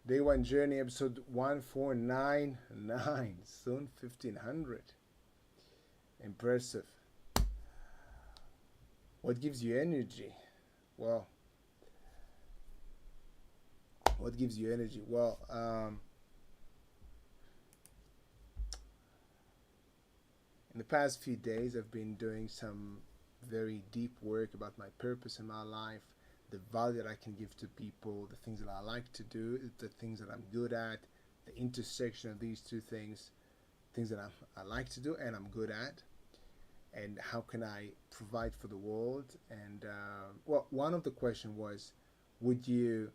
Day One Journey, episode 1499. Soon 1500. Impressive. What gives you energy? Well, what gives you energy? Well, in the past few days, I've been doing some very deep work about my purpose in my life, the value that I can give to people, the things that I like to do, the things that I'm good at, the intersection of these two things that I like to do and I'm good at, and how can I provide for the world. And well, one of the question was, would you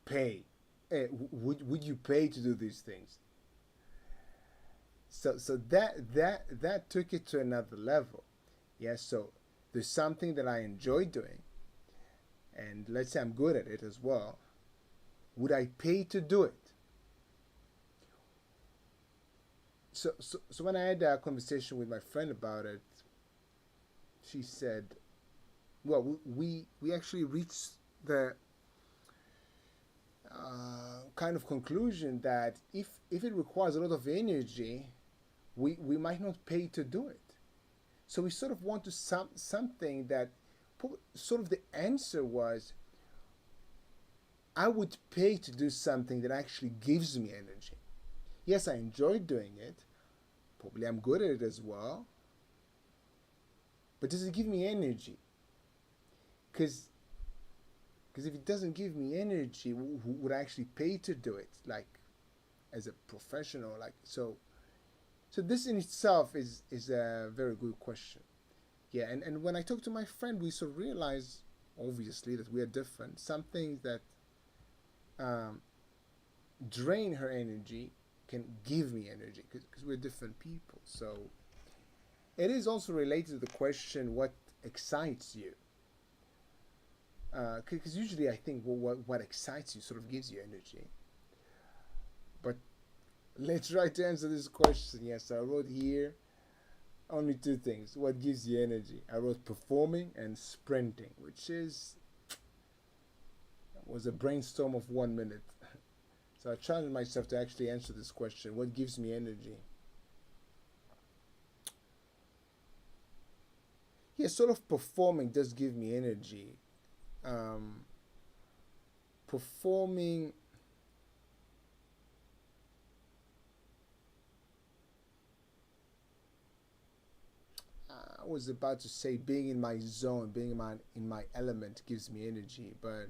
pay? Would you pay to do these things? So that took it to another level. Yeah. So there's something that I enjoy doing, and let's say I'm good at it as well. Would I pay to do it? So when I had a conversation with my friend about it, she said, "Well, we actually reached the kind of conclusion that if it requires a lot of energy, we might not pay to do it. So we sort of want to something that sort of the answer was, I would pay to do something that actually gives me energy. Yes, I enjoy doing it. Probably I'm good at it as well. But does it give me energy? Because if it doesn't give me energy, who would I actually pay to do it? Like as a professional, like so. So this in itself is a very good question. Yeah, and when I talk to my friend, we sort of realize, obviously, that we are different. Some things that um, drain her energy can give me energy because we're different people. So it is also related to the question, what excites you? Because usually I think, well, what excites you sort of gives you energy. But let's try to answer this question. Yes, I wrote here only two things. What gives you energy? I wrote performing and sprinting, which was a brainstorm of 1 minute. So I challenged myself to actually answer this question. What gives me energy? Yeah, sort of performing does give me energy. Performing, I was about to say being in my zone, being in my element gives me energy, but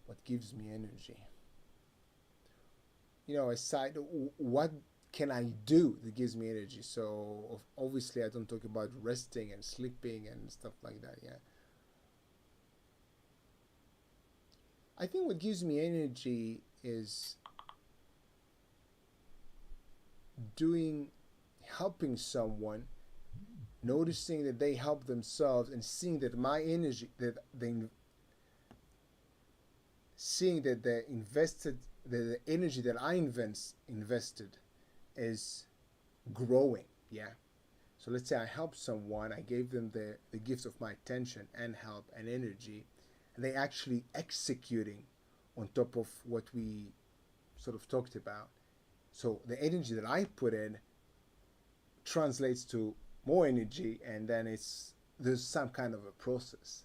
what gives me energy? Aside, what can I do that gives me energy? So obviously I don't talk about resting and sleeping and stuff like that. Yeah, I think what gives me energy is doing, helping someone, noticing that they help themselves, and seeing that my energy, that they, seeing that the energy that I invested is growing. Yeah. So let's say I helped someone, I gave them the gift of my attention and help and energy, and they actually executing on top of what we sort of talked about. So the energy that I put in translates to more energy, and then there's some kind of a process.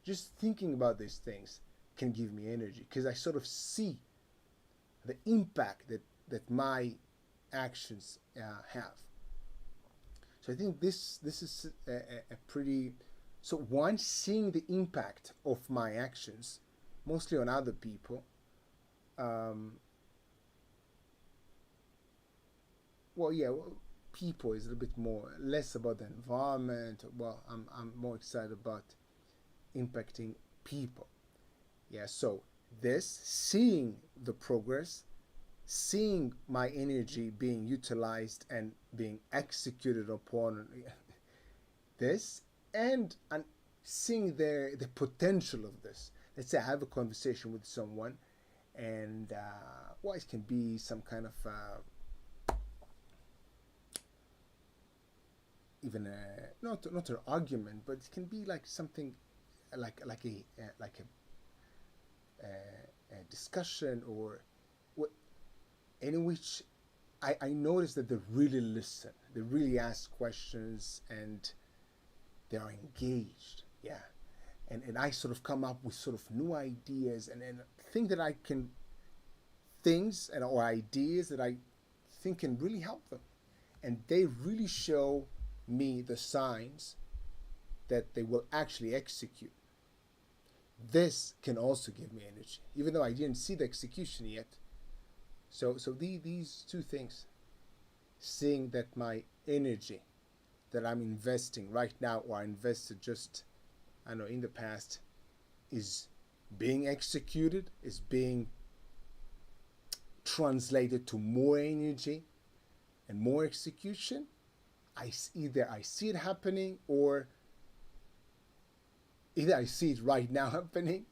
Just thinking about these things can give me energy because I sort of see the impact that my actions have. So I think this is a pretty, so one, seeing the impact of my actions, mostly on other people. Um, well, yeah, well, people is a little bit more less about the environment. Well, I'm more excited about impacting people. Yeah, so this, seeing the progress, seeing my energy being utilized and being executed upon this, and seeing the potential of this. Let's say I have a conversation with someone, and well, it can be some kind of even not an argument, but it can be like something like a discussion or what, in which I notice that they really listen, they really ask questions, and they are engaged. Yeah, and I sort of come up with sort of new ideas and think that I can things and or ideas that I think can really help them, and they really show me the signs that they will actually execute. This can also give me energy, even though I didn't see the execution yet. So these two things, seeing that my energy that I'm investing right now or I invested just, I know, in the past is being executed, is being translated to more energy and more execution. Either I see it happening, or either I see it right now happening,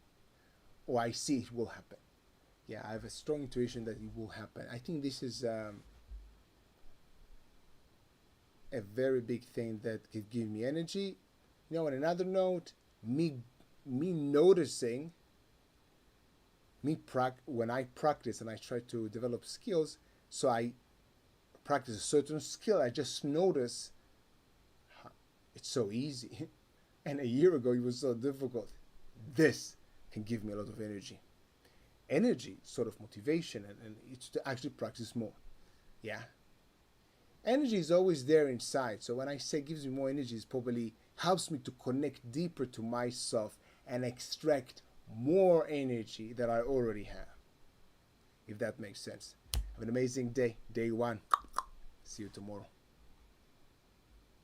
or I see it will happen. Yeah, I have a strong intuition that it will happen. I think this is a very big thing that could give me energy. You know, on another note, me noticing, when I practice and I try to develop skills, so I practice a certain skill, I just notice it's so easy. And a year ago it was so difficult. This can give me a lot of energy. Energy, sort of motivation, and it's to actually practice more. Yeah. Energy is always there inside. So when I say gives me more energy, it probably helps me to connect deeper to myself and extract more energy that I already have. If that makes sense. Have an amazing day. Day one. See you tomorrow.